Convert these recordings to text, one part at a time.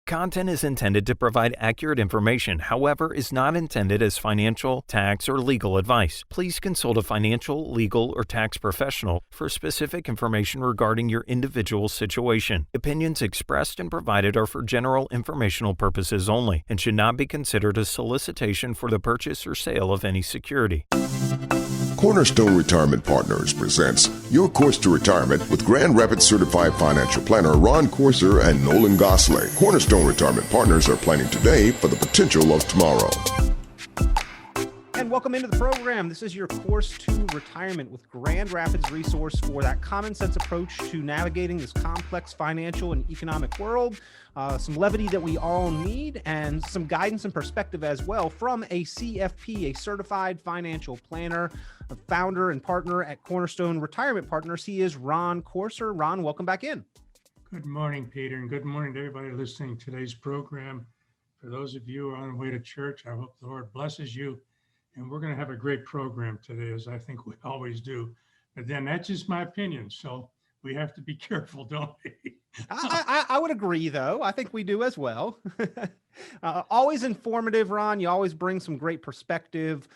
Content is intended to provide accurate information, however, is not intended as financial, tax, or legal advice. Please consult a financial, legal, or tax professional for specific information regarding your individual situation. Opinions expressed and provided are for general informational purposes only and should not be considered a solicitation for the purchase or sale of any security. Cornerstone Retirement Partners presents Your Course to Retirement with Grand Rapids Certified Financial Planner Ron Corser and Nolan Gosley. Cornerstone Retirement Partners are planning today for the potential of tomorrow. And welcome into the program. This is Your Course to Retirement with Grand Rapids resource for that common sense approach to navigating this complex financial and economic world. Some levity that we all need and some guidance and perspective as well from a CFP, a certified financial planner, a founder and partner at Cornerstone Retirement Partners. He is Ron Corser. Ron, welcome back in. Good morning, Peter, and good morning to everybody listening to today's program. For those of you who are on the way to church, I hope the Lord blesses you. And we're going to have a great program today, as I think we always do. But then that's just my opinion. So we have to be careful, don't we? I would agree, though. I think we do as well. Always informative, Ron. You always bring some great perspective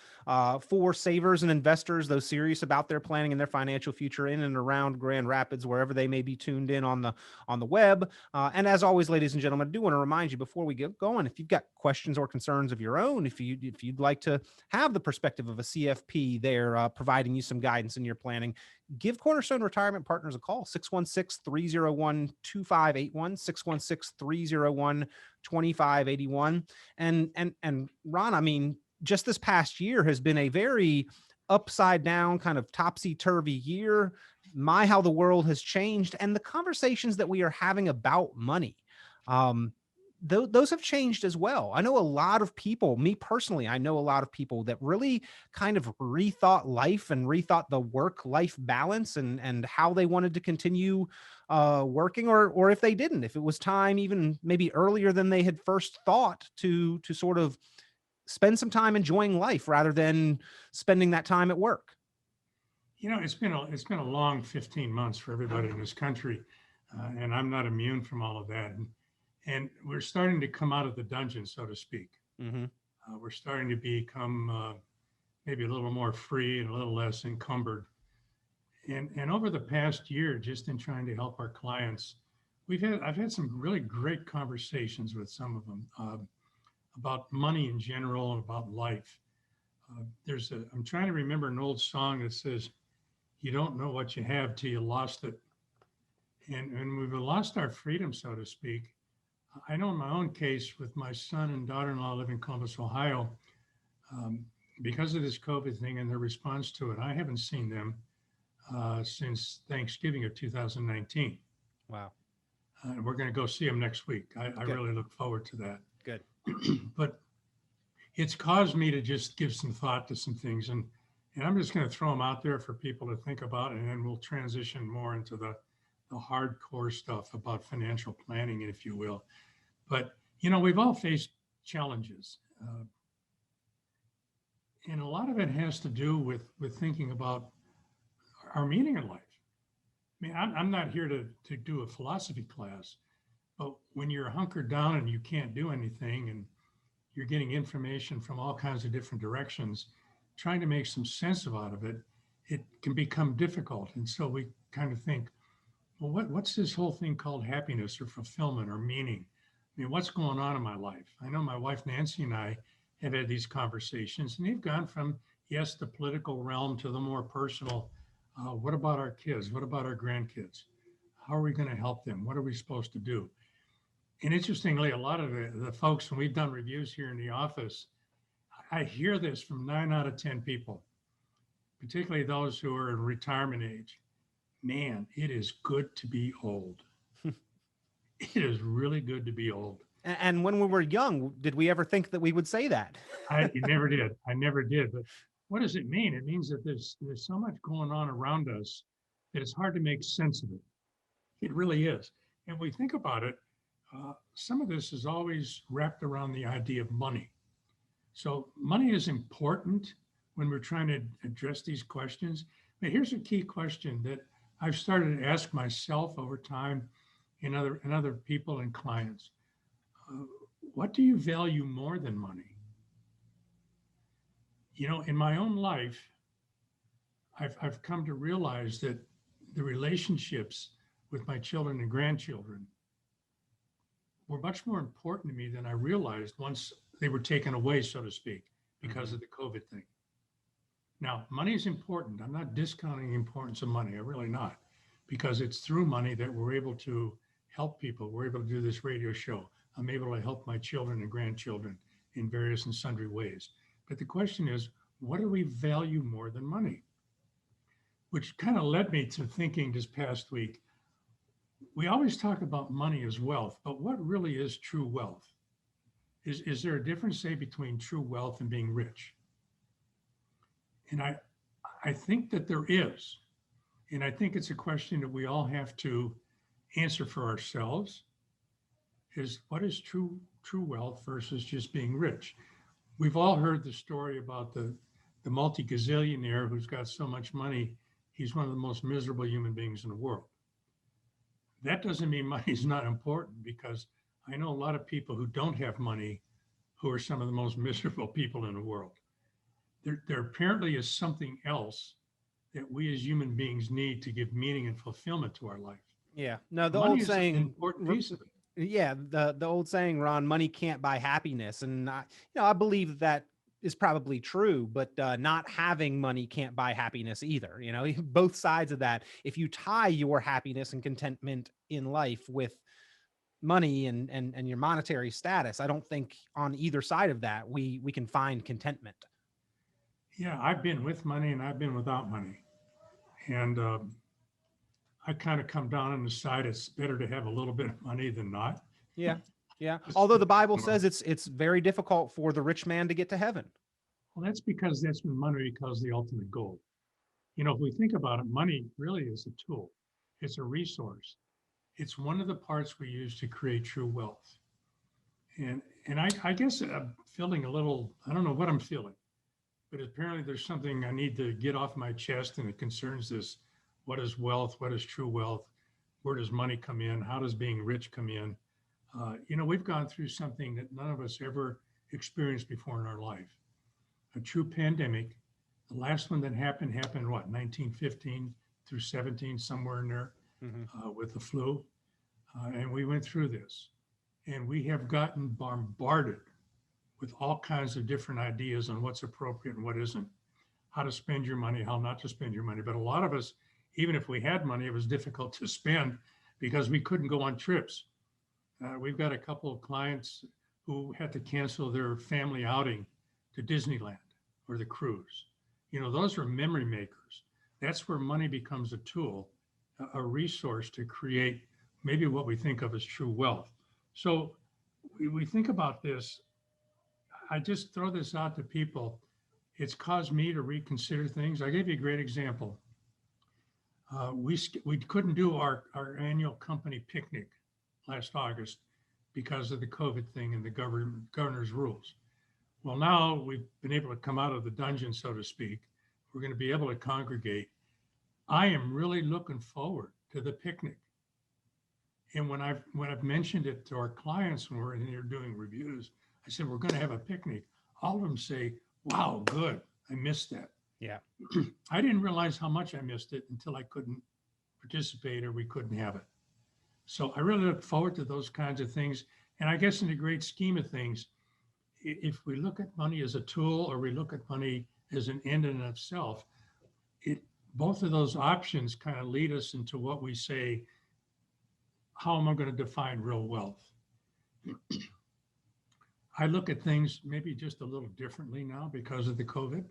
for savers and investors, those serious about their planning and their financial future in and around Grand Rapids, wherever they may be tuned in on the web. And as always, ladies and gentlemen, I do want to remind you before we get going, if you've got questions or concerns of your own, if you'd like to have the perspective of a CFP there providing you some guidance in your planning, give Cornerstone Retirement Partners a call, 616-301-2581, 616-301-2581. And Ron, I mean, just this past year has been a very upside down, kind of topsy-turvy year. How the world has changed, and the conversations that we are having about money. Those have changed as well. I know a lot of people, me personally, I know a lot of people that really kind of rethought life and rethought the work-life balance and how they wanted to continue working, or if they didn't, if it was time even maybe earlier than they had first thought to sort of spend some time enjoying life rather than spending that time at work. You know, it's been a long 15 months for everybody in this country, and I'm not immune from all of that. And we're starting to come out of the dungeon, so to speak. Mm-hmm. We're starting to become maybe a little more free and a little less encumbered. And over the past year, just in trying to help our clients, I've had some really great conversations with some of them about money in general and about life. I'm trying to remember an old song that says, "You don't know what you have till you lost it." And we've lost our freedom, so to speak. I know in my own case with my son and daughter-in-law live in Columbus, Ohio, because of this COVID thing and their response to it, I haven't seen them since Thanksgiving of 2019. Wow. We're going to go see them next week. I really look forward to that. Good. But it's caused me to just give some thought to some things. And I'm just going to throw them out there for people to think about, and then we'll transition more into the hardcore stuff about financial planning, if you will. But, you know, we've all faced challenges. And a lot of it has to do with thinking about our meaning in life. I mean, I'm not here to do a philosophy class, but when you're hunkered down and you can't do anything and you're getting information from all kinds of different directions, trying to make some sense out of it, it can become difficult. And so we kind of think, well, what's this whole thing called happiness or fulfillment or meaning? I mean, what's going on in my life? I know my wife, Nancy, and I have had these conversations, and they've gone from, yes, the political realm to the more personal. What about our kids? What about our grandkids? How are we going to help them? What are we supposed to do? And interestingly, a lot of the folks, when we've done reviews here in the office, I hear this from 9 out of 10 people, particularly those who are in retirement age. Man, it is good to be old. It is really good to be old. And when we were young, did we ever think that we would say that? I never did. I never did. But what does it mean? It means that there's so much going on around us that it's hard to make sense of it. It really is. And when we think about it, some of this is always wrapped around the idea of money. So money is important when we're trying to address these questions. But here's a key question that I've started to ask myself over time and other people and clients. what do you value more than money? You know, in my own life, I've come to realize that the relationships with my children and grandchildren were much more important to me than I realized once they were taken away, so to speak, because of the COVID thing. Now, money is important. I'm not discounting the importance of money. I'm really not, because it's through money that we're able to help people. We're able to do this radio show. I'm able to help my children and grandchildren in various and sundry ways. But the question is, what do we value more than money? Which kind of led me to thinking this past week, we always talk about money as wealth, but what really is true wealth? Is there a difference, say, between true wealth and being rich? And I think that there is. And I think it's a question that we all have to answer for ourselves, is what is true wealth versus just being rich? We've all heard the story about the multi-gazillionaire who's got so much money, he's one of the most miserable human beings in the world. That doesn't mean money's not important, because I know a lot of people who don't have money who are some of the most miserable people in the world. There apparently is something else that we as human beings need to give meaning and fulfillment to our life. Yeah. No, the Money old is an saying, important piece of it. yeah, the old saying, Ron, money can't buy happiness. And I believe that is probably true, but not having money can't buy happiness either. You know, both sides of that. If you tie your happiness and contentment in life with money and your monetary status, I don't think on either side of that we can find contentment. Yeah, I've been with money and I've been without money. And I kind of come down on the side, it's better to have a little bit of money than not. Yeah. Yeah. Although the Bible says it's very difficult for the rich man to get to heaven. Well, that's because that's when money becomes the ultimate goal. You know, if we think about it, money really is a tool. It's a resource. It's one of the parts we use to create true wealth. And I guess I'm feeling a little, I don't know what I'm feeling, but apparently there's something I need to get off my chest, and it concerns this. What is wealth? What is true wealth? Where does money come in? How does being rich come in? You know, we've gone through something that none of us ever experienced before in our life. A true pandemic. The last one that happened what, 1915 through 17, somewhere in there, with the flu. And we went through this. And we have gotten bombarded with all kinds of different ideas on what's appropriate and what isn't, how to spend your money, how not to spend your money. But a lot of us, even if we had money, it was difficult to spend because we couldn't go on trips. We've got a couple of clients who had to cancel their family outing to Disneyland or the cruise. You know, those are memory makers. That's where money becomes a tool, a resource to create maybe what we think of as true wealth. So we think about this. I just throw this out to people. It's caused me to reconsider things. I gave you a great example. We couldn't do our annual company picnic last August because of the COVID thing and the governor's rules. Well, now we've been able to come out of the dungeon, so to speak. We're going to be able to congregate. I am really looking forward to the picnic. And when I've mentioned it to our clients when we're in here doing reviews, I said, we're going to have a picnic. All of them say, wow, good. I missed that. Yeah. I didn't realize how much I missed it until I couldn't participate or we couldn't have it. So I really look forward to those kinds of things. And I guess in the great scheme of things, if we look at money as a tool or we look at money as an end in itself, both of those options kind of lead us into what we say, how am I going to define real wealth? I look at things maybe just a little differently now because of the COVID.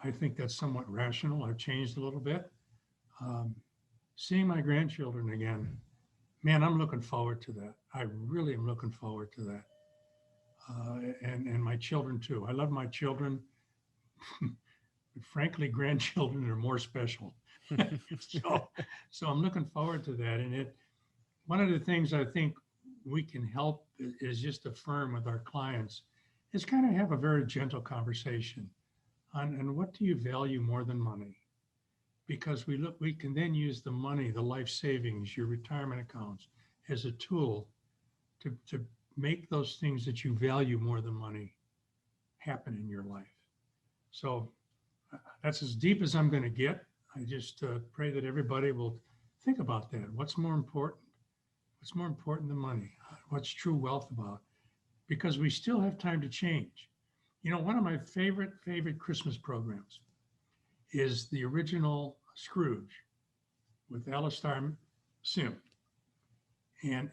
I think that's somewhat rational. I've changed a little bit. Seeing my grandchildren again, man, I'm looking forward to that. I really am looking forward to that. And my children too. I love my children. Frankly, grandchildren are more special. So I'm looking forward to that. And one of the things I think we can help is just affirm with our clients is kind of have a very gentle conversation on what do you value more than money? Because we can then use the money, the life savings, your retirement accounts as a tool to make those things that you value more than money happen in your life. So that's as deep as I'm going to get. I just pray that everybody will think about that. What's more important? What's more important than money? What's true wealth about? Because we still have time to change. You know, one of my favorite Christmas programs is the original Scrooge with Alistair Sim. And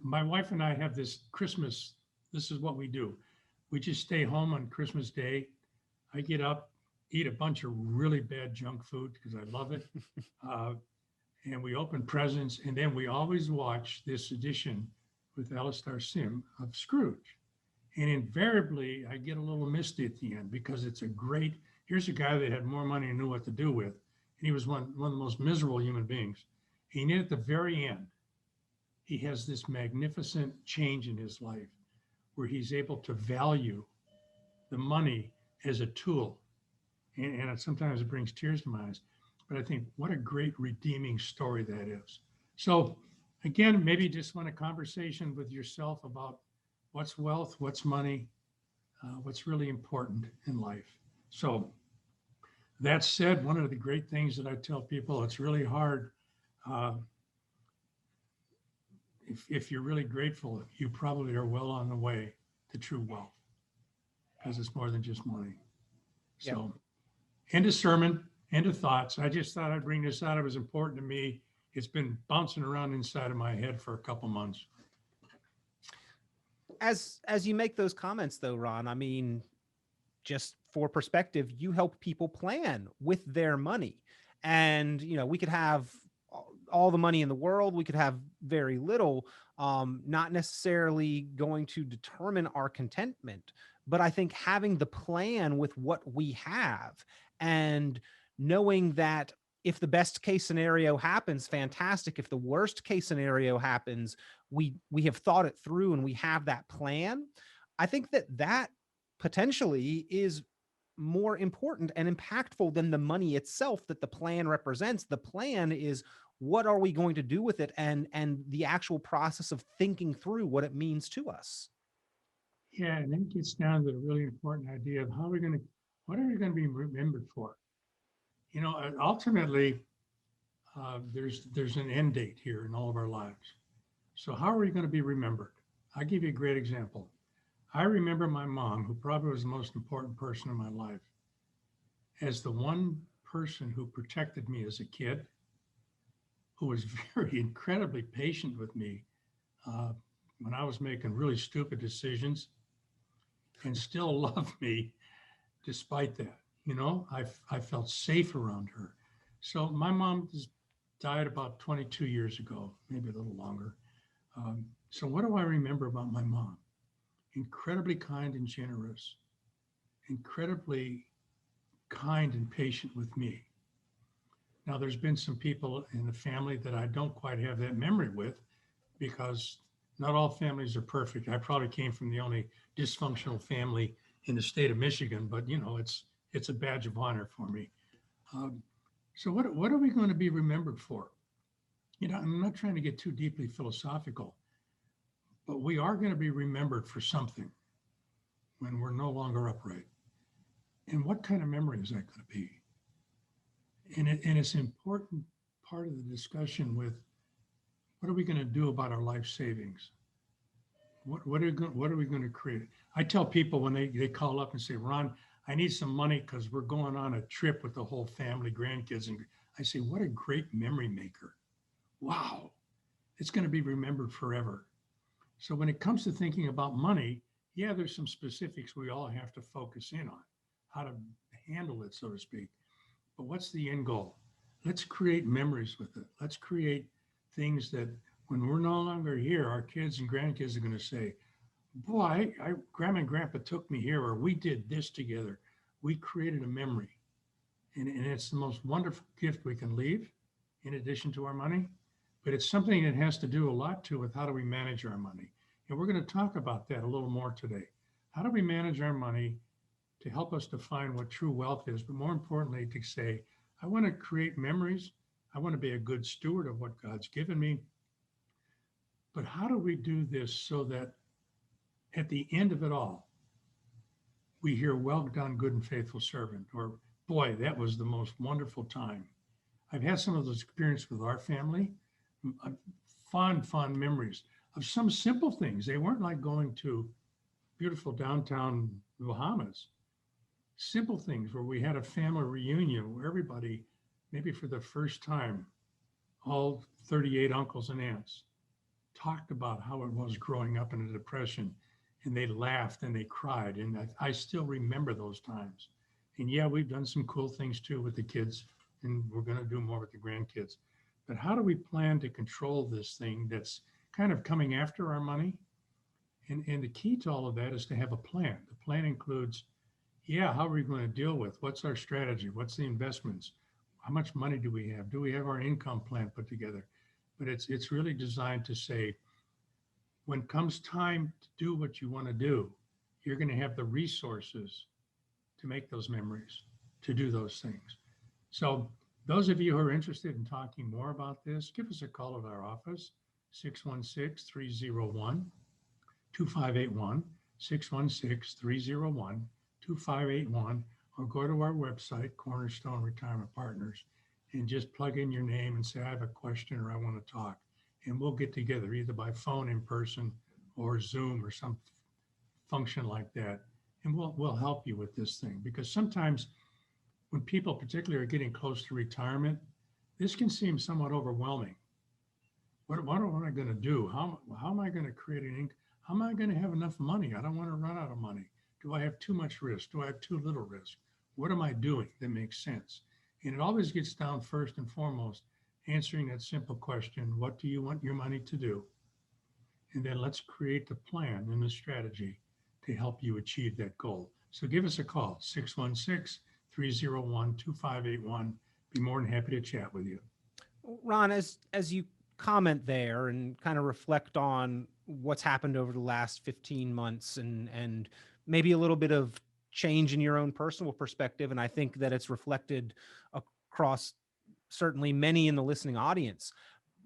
my wife and I have this Christmas, this is what we do. We just stay home on Christmas Day. I get up, eat a bunch of really bad junk food because I love it. And we open presents, and then we always watch this edition with Alistair Sim of Scrooge. And invariably, I get a little misty at the end because it's a great, here's a guy that had more money and knew what to do with. And he was one of the most miserable human beings. And yet at the very end, he has this magnificent change in his life where he's able to value the money as a tool. And sometimes it brings tears to my eyes. But I think what a great redeeming story that is. So again, maybe just want a conversation with yourself about what's wealth, what's money, what's really important in life. So that said, one of the great things that I tell people, it's really hard. If you're really grateful, you probably are well on the way to true wealth because it's more than just money. So end of sermon, end of thoughts. I just thought I'd bring this out. It was important to me. It's been bouncing around inside of my head for a couple months. As you make those comments though, Ron, I mean, just for perspective, you help people plan with their money. And, you know, we could have all the money in the world, we could have very little, not necessarily going to determine our contentment. But I think having the plan with what we have and knowing that if the best case scenario happens, fantastic. If the worst case scenario happens, we have thought it through and we have that plan. I think that potentially is more important and impactful than the money itself that the plan represents. The plan is, what are we going to do with it? And the actual process of thinking through what it means to us. Yeah, and then it gets down to the really important idea of what are we going to be remembered for? You know, ultimately, there's an end date here in all of our lives. So how are we going to be remembered? I'll give you a great example. I remember my mom, who probably was the most important person in my life, as the one person who protected me as a kid, who was very incredibly patient with me when I was making really stupid decisions, and still loved me despite that. You know, I felt safe around her. So my mom died about 22 years ago, maybe a little longer. So what do I remember about my mom? Incredibly kind and generous, incredibly kind and patient with me. Now, there's been some people in the family that I don't quite have that memory with because not all families are perfect. I probably came from the only dysfunctional family in the state of Michigan, but you know, it's a badge of honor for me. So what are we going to be remembered for? You know, I'm not trying to get too deeply philosophical, but we are going to be remembered for something when we're no longer upright. And what kind of memory is that going to be? And it's an important part of the discussion with what are we going to do about our life savings? What are we going to create? I tell people when they call up and say, Ron, I need some money because we're going on a trip with the whole family, grandkids. And I say, what a great memory maker. Wow, it's going to be remembered forever. So when it comes to thinking about money, yeah, there's some specifics we all have to focus in on, how to handle it, so to speak. But what's the end goal? Let's create memories with it. Let's create things that when we're no longer here, our kids and grandkids are going to say, boy, Grandma and Grandpa took me here, or we did this together. We created a memory. And it's the most wonderful gift we can leave in addition to our money. But it's something that has to do a lot too with how do we manage our money. And we're going to talk about that a little more today. How do we manage our money to help us define what true wealth is, but more importantly, to say, I want to create memories. I want to be a good steward of what God's given me. But how do we do this so that at the end of it all, we hear, well done, good and faithful servant, or boy, that was the most wonderful time. I've had some of those experiences with our family, fond memories of some simple things. They weren't like going to beautiful downtown Bahamas. Simple things where we had a family reunion where everybody, maybe for the first time, all 38 uncles and aunts, talked about how it was growing up in a depression, and they laughed and they cried. And I still remember those times. And yeah, we've done some cool things too with the kids, and we're going to do more with the grandkids. But how do we plan to control this thing that's kind of coming after our money? And the key to all of that is to have a plan. The plan includes, yeah, how are we going to deal with? What's our strategy? What's the investments? How much money do we have? Do we have our income plan put together? But it's really designed to say, when comes time to do what you want to do, you're going to have the resources to make those memories, to do those things. So those of you who are interested in talking more about this, give us a call at our office, 616-301-2581, 616-301-2581, or go to our website, Cornerstone Retirement Partners, and just plug in your name and say, I have a question or I want to talk. And we'll get together either by phone, in person, or Zoom or some function like that. And we'll help you with this thing, because sometimes when people particularly are getting close to retirement, this can seem somewhat overwhelming. What am I going to do? How am I going to create an income? How am I going to have enough money? I don't want to run out of money. Do I have too much risk? Do I have too little risk? What am I doing that makes sense? And it always gets down first and foremost, answering that simple question, what do you want your money to do? And then let's create the plan and the strategy to help you achieve that goal. So give us a call, 616-301-2581. Be more than happy to chat with you. Ron, as you comment there and kind of reflect on what's happened over the last 15 months and maybe a little bit of change in your own personal perspective, and I think that it's reflected across certainly many in the listening audience,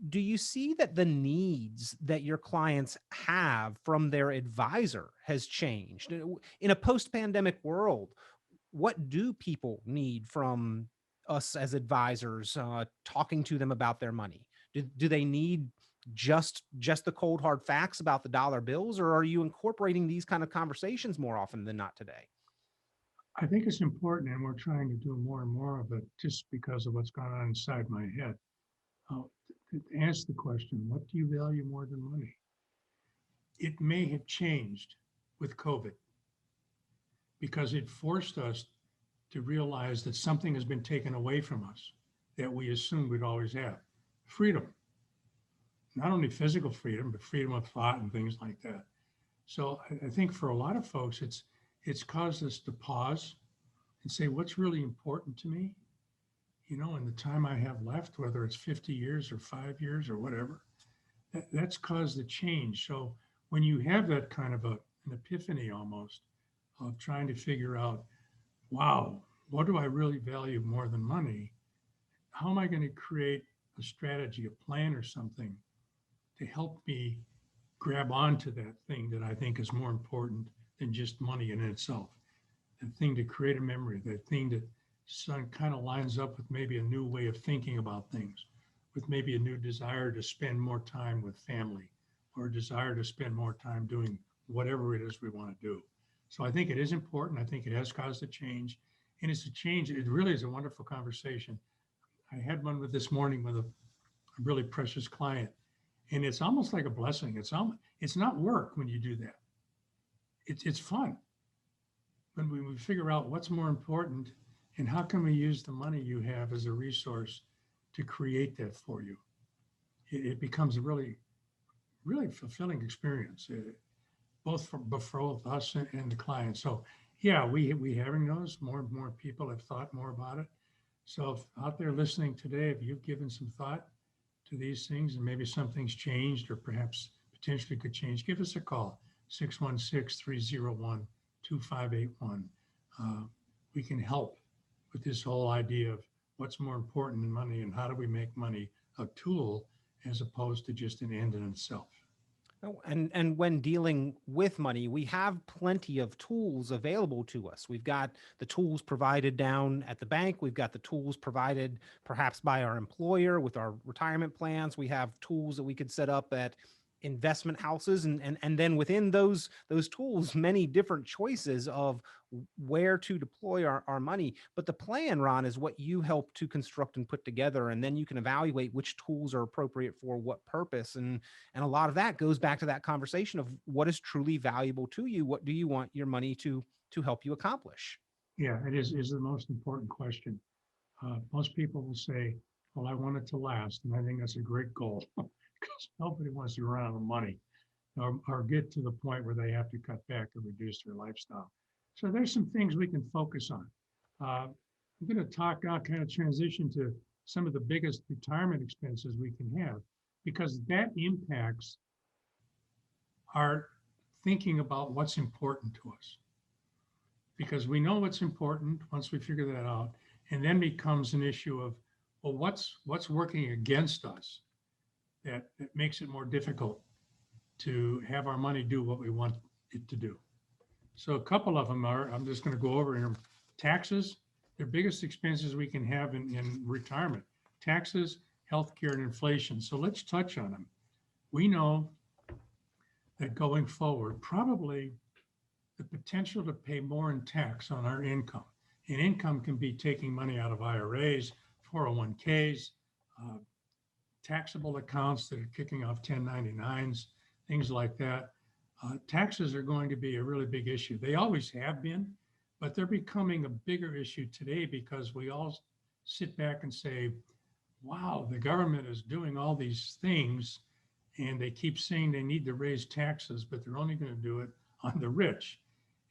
do you see that the needs that your clients have from their advisor has changed? In a post-pandemic world, what do people need from us as advisors, talking to them about their money? Do they need just the cold hard facts about the dollar bills, or are you incorporating these kind of conversations more often than not today? I think it's important, and we're trying to do more and more of it just because of what's going on inside my head. To ask the question, what do you value more than money? It may have changed with COVID because it forced us to realize that something has been taken away from us that we assumed we'd always have. Freedom. Not only physical freedom, but freedom of thought and things like that. So I think for a lot of folks, it's caused us to pause and say, what's really important to me? You know, in the time I have left, whether it's 50 years or 5 years or whatever, that's caused the change. So when you have that kind of an epiphany almost of trying to figure out, wow, what do I really value more than money? How am I going to create a strategy, a plan or something to help me grab onto that thing that I think is more important than just money in itself? That thing to create a memory, that thing that kind of lines up with maybe a new way of thinking about things, with maybe a new desire to spend more time with family, or a desire to spend more time doing whatever it is we want to do. So I think it is important. I think it has caused a change, and it's a change. It really is a wonderful conversation. I had one with this morning with a really precious client, and it's almost like a blessing. It's not work when you do that. It's fun when we figure out what's more important and how can we use the money you have as a resource to create that for you. It becomes a really, really fulfilling experience, both for both us and the client. So yeah, we having those, more and more people have thought more about it. So if out there listening today, if you've given some thought to these things and maybe something's changed or perhaps potentially could change, give us a call, 616-301-2581. We can help with this whole idea of what's more important than money and how do we make money a tool as opposed to just an end in itself. Oh, and when dealing with money, we have plenty of tools available to us. We've got the tools provided down at the bank. We've got the tools provided perhaps by our employer with our retirement plans. We have tools that we could set up at investment houses, and then within those tools, many different choices of where to deploy our money. But the plan, Ron, is what you help to construct and put together, and then you can evaluate which tools are appropriate for what purpose. And a lot of that goes back to that conversation of what is truly valuable to you. What do you want your money to help you accomplish? Yeah, it is the most important question. Most people will say, well, I want it to last. And I think that's a great goal because nobody wants to run out of money or get to the point where they have to cut back or reduce their lifestyle. So there's some things we can focus on. I'm going to talk now, kind of transition to some of the biggest retirement expenses we can have, because that impacts our thinking about what's important to us. Because we know what's important once we figure that out, and then becomes an issue of, well, what's working against us that makes it more difficult to have our money do what we want it to do. So a couple of them are, I'm just going to go over here. Taxes, they're biggest expenses we can have in retirement. Taxes, healthcare, and inflation. So let's touch on them. We know that going forward, probably the potential to pay more in tax on our income. And income can be taking money out of IRAs, 401ks, taxable accounts that are kicking off 1099s, things like that. Taxes are going to be a really big issue. They always have been, but they're becoming a bigger issue today because we all sit back and say, wow, the government is doing all these things and they keep saying they need to raise taxes, but they're only going to do it on the rich.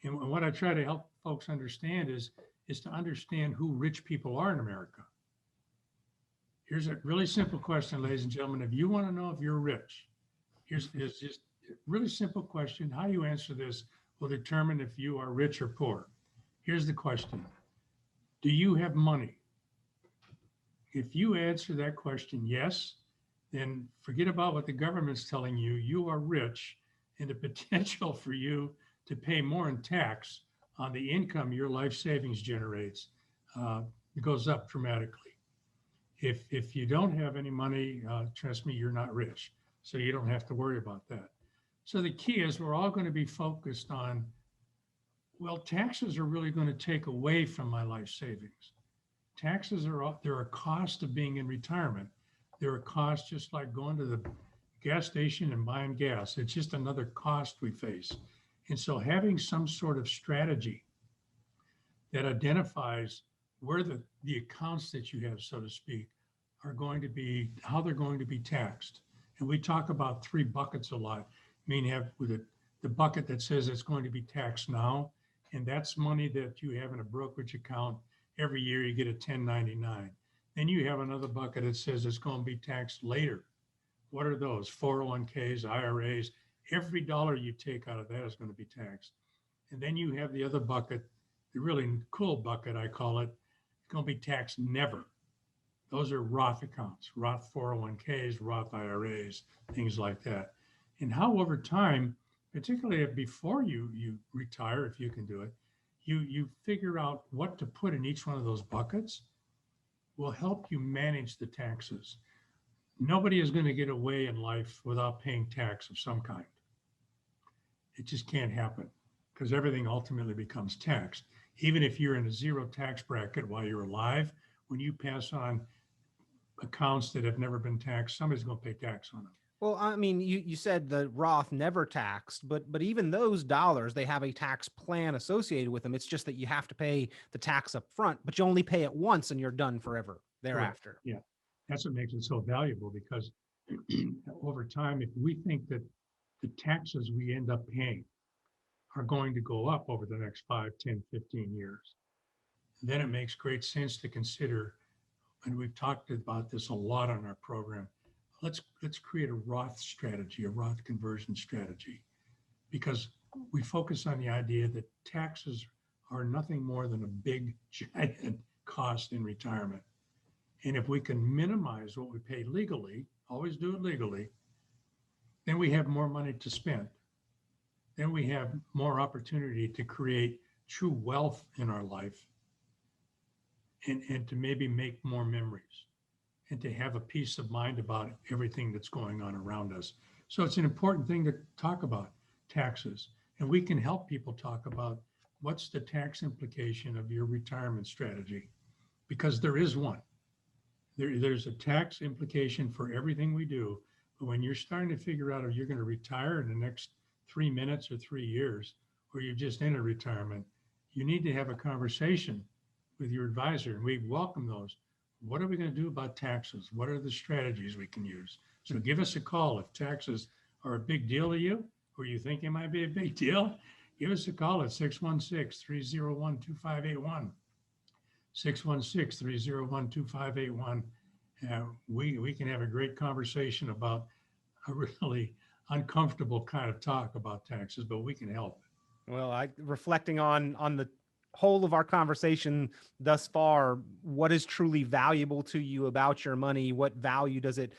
And what I try to help folks understand is to understand who rich people are in America. Here's a really simple question, ladies and gentlemen. If you want to know if you're rich, here's just a really simple question. How you answer this will determine if you are rich or poor. Here's the question. Do you have money? If you answer that question yes, then forget about what the government's telling you. You are rich, and the potential for you to pay more in tax on the income your life savings generates goes up dramatically. If you don't have any money, trust me, you're not rich. So you don't have to worry about that. So the key is we're all going to be focused on, well, taxes are really going to take away from my life savings. Taxes they're a cost of being in retirement. They're a cost just like going to the gas station and buying gas. It's just another cost we face. And so having some sort of strategy that identifies where the accounts that you have, so to speak, are going to be, how they're going to be taxed. And we talk about three buckets a lot. I mean, you have with the bucket that says it's going to be taxed now, and that's money that you have in a brokerage account. Every year you get a 1099. Then you have another bucket that says it's going to be taxed later. What are those? 401ks, IRAs. Every dollar you take out of that is going to be taxed. And then you have the other bucket, the really cool bucket, I call it, it's going to be taxed never. Those are Roth accounts, Roth 401ks, Roth IRAs, things like that. And how over time, particularly before you retire, if you can do it, you figure out what to put in each one of those buckets will help you manage the taxes. Nobody is going to get away in life without paying tax of some kind. It just can't happen because everything ultimately becomes taxed. Even if you're in a zero tax bracket while you're alive, when you pass on accounts that have never been taxed, somebody's going to pay tax on them. Well, I mean, you said the Roth never taxed, but even those dollars, they have a tax plan associated with them. It's just that you have to pay the tax up front, but you only pay it once and you're done forever thereafter. Correct. Yeah, that's what makes it so valuable because over time, if we think that the taxes we end up paying are going to go up over the next 5, 10, 15 years, then it makes great sense to consider, and we've talked about this a lot on our program, let's create a Roth strategy, a Roth conversion strategy, because we focus on the idea that taxes are nothing more than a big, giant cost in retirement. And if we can minimize what we pay legally, always do it legally, then we have more money to spend. Then we have more opportunity to create true wealth in our life and to maybe make more memories and to have a peace of mind about everything that's going on around us. So it's an important thing to talk about, taxes. And we can help people talk about what's the tax implication of your retirement strategy, because there is one. There's a tax implication for everything we do. But when you're starting to figure out if you're going to retire in the next 3 minutes or 3 years, or you're just in a retirement, you need to have a conversation with your advisor. And we welcome those. What are we going to do about taxes? What are the strategies we can use? So give us a call if taxes are a big deal to you, or you think it might be a big deal. Give us a call at 616-301-2581. 616-301-2581. We can have a great conversation about a really uncomfortable kind of talk about taxes, but we can help. Well, reflecting on the whole of our conversation thus far, what is truly valuable to you about your money? What value does it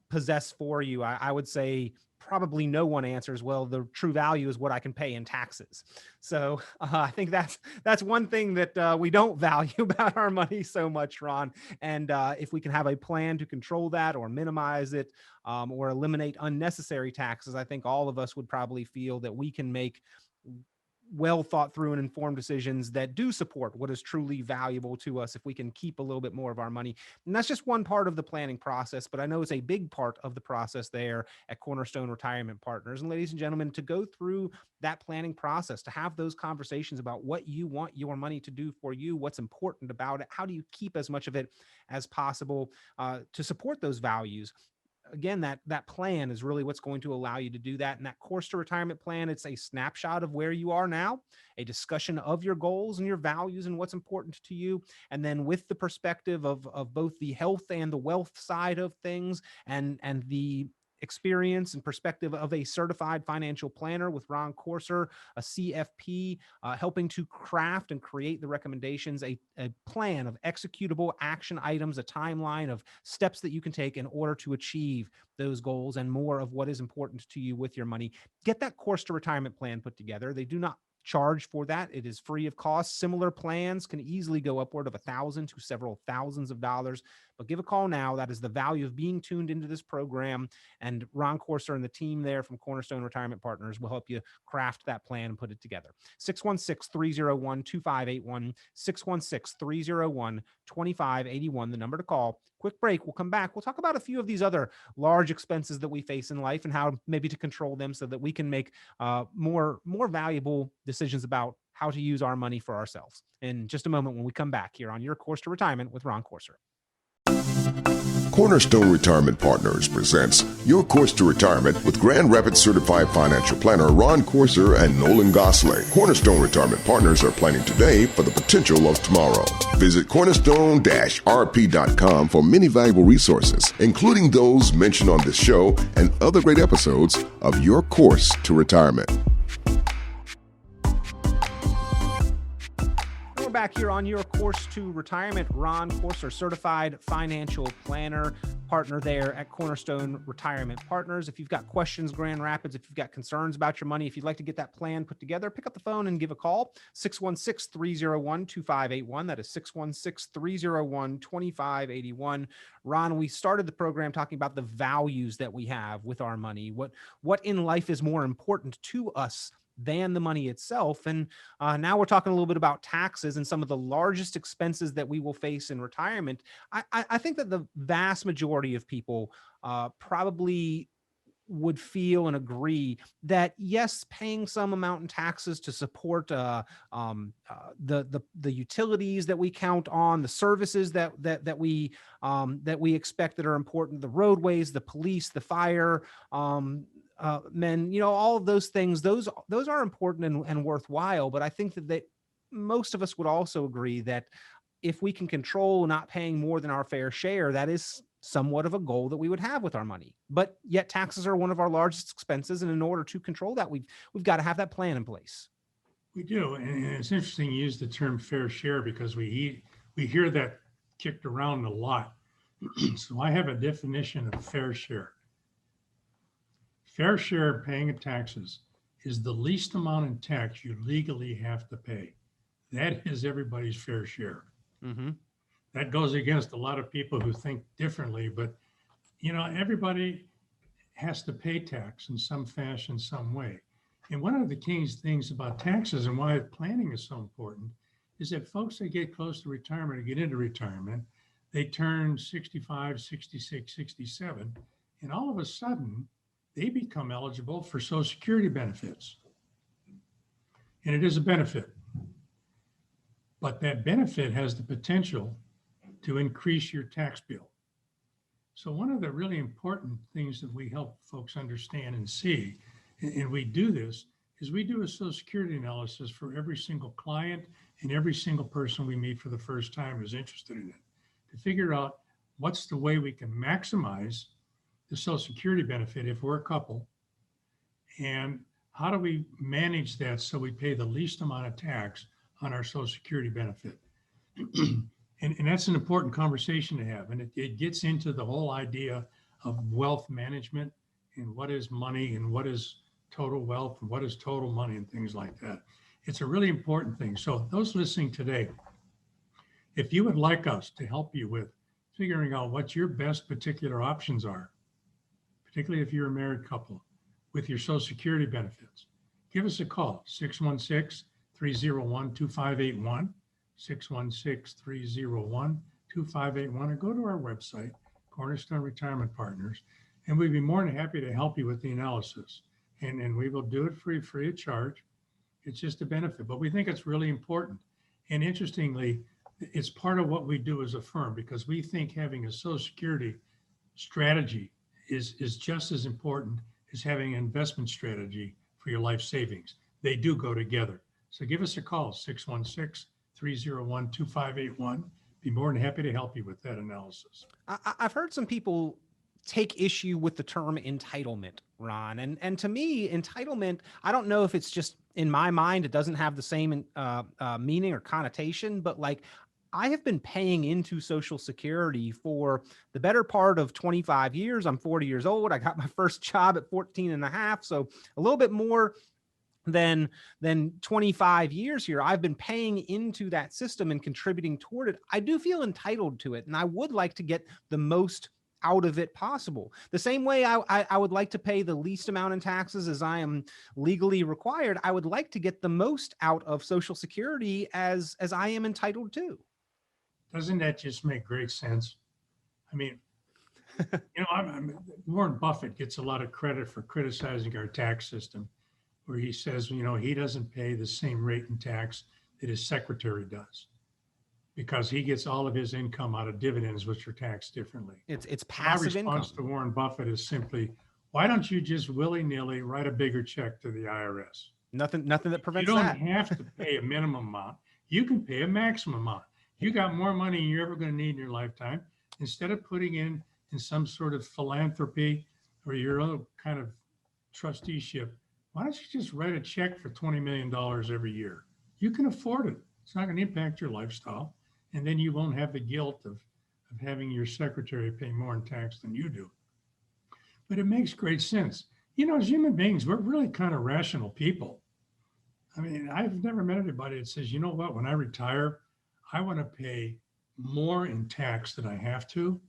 possess for you? I would say probably no one answers, well, the true value is what I can pay in taxes. So I think that's one thing that we don't value about our money so much, Ron. And if we can have a plan to control that or minimize it or eliminate unnecessary taxes, I think all of us would probably feel that we can make well thought through and informed decisions that do support what is truly valuable to us if we can keep a little bit more of our money. And that's just one part of the planning process, but I know it's a big part of the process there at Cornerstone Retirement Partners. And ladies and gentlemen, to go through that planning process, to have those conversations about what you want your money to do for you, what's important about it, how do you keep as much of it as possible to support those values. Again, that plan is really what's going to allow you to do that. And that course to retirement plan, it's a snapshot of where you are now, a discussion of your goals and your values and what's important to you. And then with the perspective of both the health and the wealth side of things and the experience and perspective of a certified financial planner with Ron Corser, a CFP, helping to craft and create the recommendations, a plan of executable action items, a timeline of steps that you can take in order to achieve those goals and more of what is important to you with your money. Get that course to retirement plan put together. They do not charge for that. It is free of cost. Similar plans can easily go upward of $1,000 to several thousands of dollars, but give a call now. That is the value of being tuned into this program. And Ron Corser and the team there from Cornerstone Retirement Partners will help you craft that plan and put it together. 616-301-2581, 616-301-2581, the number to call. Quick break. We'll come back. We'll talk about a few of these other large expenses that we face in life and how maybe to control them so that we can make more valuable decisions about how to use our money for ourselves. In just a moment when we come back here on Your Course to Retirement with Ron Corser. Cornerstone Retirement Partners presents Your Course to Retirement with Grand Rapids Certified Financial Planner Ron Corser and Nolan Gosley. Cornerstone Retirement Partners are planning today for the potential of tomorrow. Visit cornerstone-rp.com for many valuable resources, including those mentioned on this show and other great episodes of Your Course to Retirement. Back here on Your Course to Retirement. Ron Corser, certified financial planner, partner there at Cornerstone Retirement Partners. If you've got questions, Grand Rapids, if you've got concerns about your money, if you'd like to get that plan put together, pick up the phone and give a call. 616-301-2581. That is 616-301-2581. Ron, we started the program talking about the values that we have with our money. What in life is more important to us than the money itself. And now we're talking a little bit about taxes and some of the largest expenses that we will face in retirement. I think that the vast majority of people probably would feel and agree that yes, paying some amount in taxes to support the utilities that we count on, the services that we expect that are important, the roadways, the police, the fire, men, all of those things, those are important and worthwhile. But I think that most of us would also agree that if we can control not paying more than our fair share, that is somewhat of a goal that we would have with our money. But yet taxes are one of our largest expenses. And in order to control that, we've got to have that plan in place. We do. And it's interesting you use the term fair share because we hear that kicked around a lot. So I have a definition of fair share. Fair share of paying of taxes is the least amount in tax you legally have to pay. That is everybody's fair share. Mm-hmm. That goes against a lot of people who think differently, but everybody has to pay tax in some fashion, some way. And one of the key things about taxes and why planning is so important is that folks that get close to retirement or get into retirement, they turn 65, 66, 67, and all of a sudden they become eligible for Social Security benefits. And it is a benefit, but that benefit has the potential to increase your tax bill. So one of the really important things that we help folks understand and see, and we do this, is we do a Social Security analysis for every single client and every single person we meet for the first time who's interested in it, to figure out what's the way we can maximize the Social Security benefit if we're a couple, and how do we manage that so we pay the least amount of tax on our Social Security benefit. And that's an important conversation to have. And it gets into the whole idea of wealth management and what is money and what is total wealth and what is total money and things like that. It's a really important thing. So those listening today, if you would like us to help you with figuring out what your best particular options are, particularly if you're a married couple with your Social Security benefits, give us a call, 616-301-2581. 616-301-2581, or go to our website, Cornerstone Retirement Partners, and we'd be more than happy to help you with the analysis. And we will do it free of charge. It's just a benefit, but we think it's really important. And interestingly, it's part of what we do as a firm, because we think having a Social Security strategy is just as important as having an investment strategy for your life savings. They do go together. So give us a call, 616-301-2581. Be more than happy to help you with that analysis. I've heard some people take issue with the term entitlement, Ron. And to me, entitlement, I don't know if it's just in my mind, it doesn't have the same meaning or connotation, but like I have been paying into Social Security for the better part of 25 years. I'm 40 years old. I got my first job at 14 and a half. So a little bit more than 25 years here. I've been paying into that system and contributing toward it. I do feel entitled to it, and I would like to get the most out of it possible. The same way I would like to pay the least amount in taxes as I am legally required, I would like to get the most out of Social Security as I am entitled to. Doesn't that just make great sense? I mean, Warren Buffett gets a lot of credit for criticizing our tax system, where he says, he doesn't pay the same rate in tax that his secretary does, because he gets all of his income out of dividends, which are taxed differently. It's passive income. My response to Warren Buffett is simply, why don't you just willy-nilly write a bigger check to the IRS? Nothing that prevents that. You don't have to pay a minimum amount. You can pay a maximum amount. You got more money than you're ever going to need in your lifetime. Instead of putting in some sort of philanthropy or your own kind of trusteeship, why don't you just write a check for $20 million every year? You can afford it. It's not going to impact your lifestyle. And then you won't have the guilt of having your secretary pay more in tax than you do. But it makes great sense. As human beings, we're really kind of rational people. I mean, I've never met anybody that says, you know what, when I retire, I want to pay more in tax than I have to.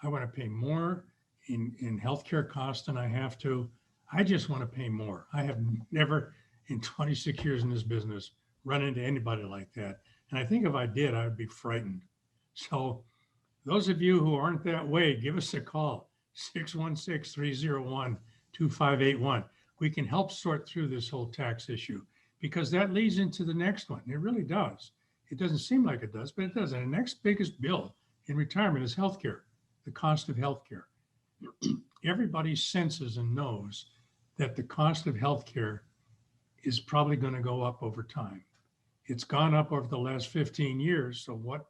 I want to pay more in healthcare costs than I have to. I just want to pay more. I have never, in 26 years in this business, run into anybody like that. And I think if I did, I would be frightened. So those of you who aren't that way, give us a call, 616-301-2581. We can help sort through this whole tax issue, because that leads into the next one. It really does. It doesn't seem like it does, but it does. And the next biggest bill in retirement is healthcare, the cost of healthcare. Everybody senses and knows that the cost of healthcare is probably going to go up over time. It's gone up over the last 15 years. So what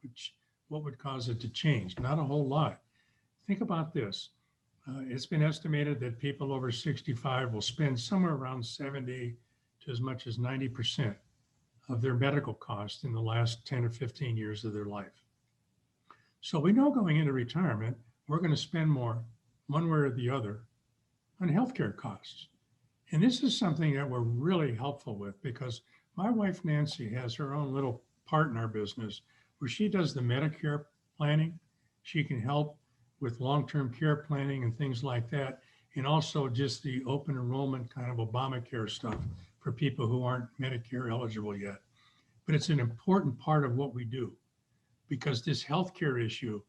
would cause it to change? Not a whole lot. Think about this. It's been estimated that people over 65 will spend somewhere around 70 to as much as 90% of their medical costs in the last 10 or 15 years of their life. So we know going into retirement, we're going to spend more one way or the other on healthcare costs. And this is something that we're really helpful with because my wife, Nancy, has her own little part in our business where she does the Medicare planning. She can help with long-term care planning and things like that. And also just the open enrollment kind of Obamacare stuff for people who aren't Medicare eligible yet. But it's an important part of what we do because this healthcare issue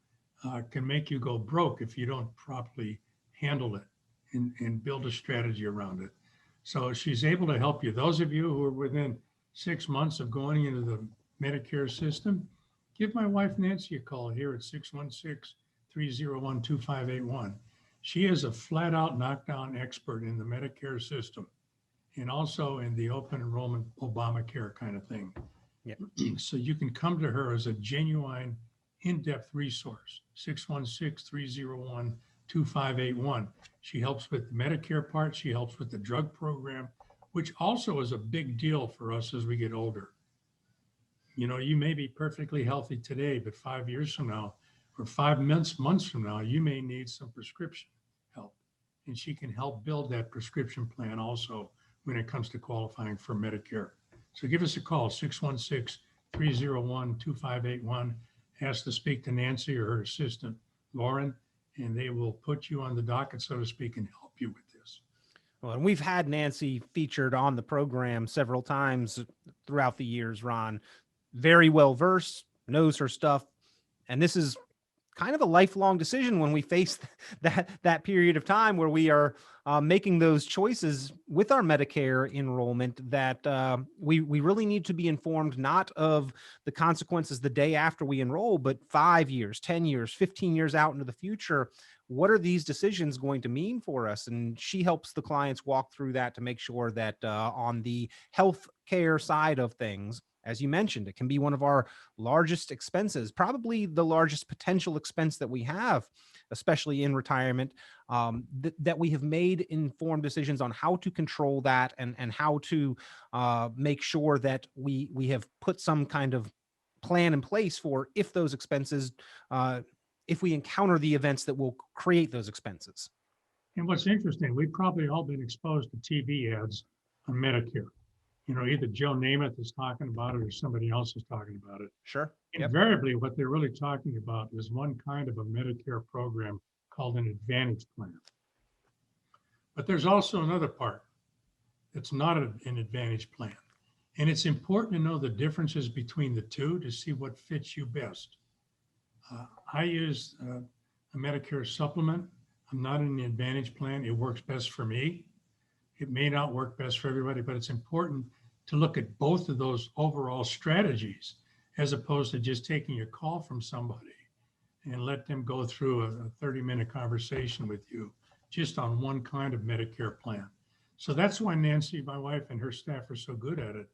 can make you go broke if you don't properly handle it and build a strategy around it. So she's able to help you. Those of you who are within 6 months of going into the Medicare system, give my wife Nancy a call here at 616-301-2581. She is a flat out knockdown expert in the Medicare system and also in the open enrollment Obamacare kind of thing. Yep. So you can come to her as a genuine in-depth resource, 616-301-2581. She helps with the Medicare part. She helps with the drug program, which also is a big deal for us as we get older. You know, you may be perfectly healthy today, but 5 years from now or 5 months from now, you may need some prescription help. And she can help build that prescription plan also when it comes to qualifying for Medicare. So give us a call, 616-301-2581. Ask to speak to Nancy or her assistant, Lauren, and they will put you on the docket, so to speak, and help you with this. Well, and we've had Nancy featured on the program several times throughout the years, Ron. Very well versed, knows her stuff. And this is kind of a lifelong decision when we face that period of time where we are making those choices with our Medicare enrollment, that we really need to be informed not of the consequences the day after we enroll, but 5 years, 10 years, 15 years out into the future. What are these decisions going to mean for us? And she helps the clients walk through that to make sure that on the health care side of things, as you mentioned, it can be one of our largest expenses, probably the largest potential expense that we have, especially in retirement, that we have made informed decisions on how to control that and how to make sure that we have put some kind of plan in place for if those expenses, if we encounter the events that will create those expenses. And what's interesting, we've probably all been exposed to TV ads on Medicare. You know, either Joe Namath is talking about it or somebody else is talking about it. Sure. Invariably, what they're really talking about is one kind of a Medicare program called an Advantage plan. But there's also another part that's not an Advantage plan. And it's important to know the differences between the two to see what fits you best. I use a Medicare supplement. I'm not in the Advantage plan. It works best for me. It may not work best for everybody, but it's important to look at both of those overall strategies as opposed to just taking a call from somebody and let them go through a 30-minute conversation with you just on one kind of Medicare plan. So that's why Nancy, my wife, and her staff are so good at it.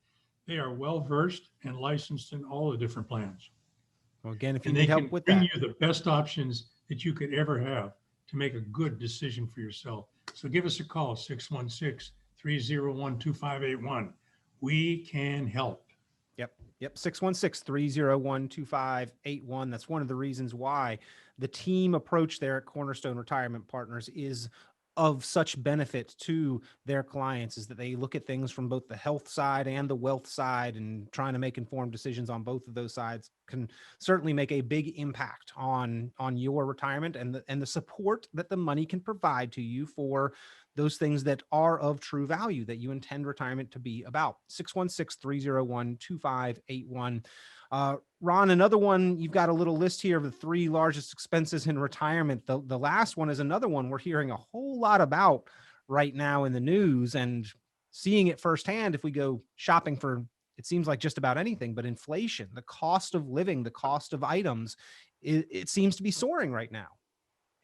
They are well-versed and licensed in all the different plans. Well, again, if you and need they help can with bring that, you the best options that you could ever have to make a good decision for yourself. So give us a call, 616-301-2581. We can help. Yep. 616-301-2581. That's one of the reasons why the team approach there at Cornerstone Retirement Partners is of such benefit to their clients, is that they look at things from both the health side and the wealth side, and trying to make informed decisions on both of those sides can certainly make a big impact on your retirement and the support that the money can provide to you for those things that are of true value that you intend retirement to be about. 616-301-2581. Ron, another one, you've got a little list here of the 3 largest expenses in retirement. The last one is another one we're hearing a whole lot about right now in the news and seeing it firsthand if we go shopping for, it seems like just about anything, but inflation, the cost of living, the cost of items, it seems to be soaring right now.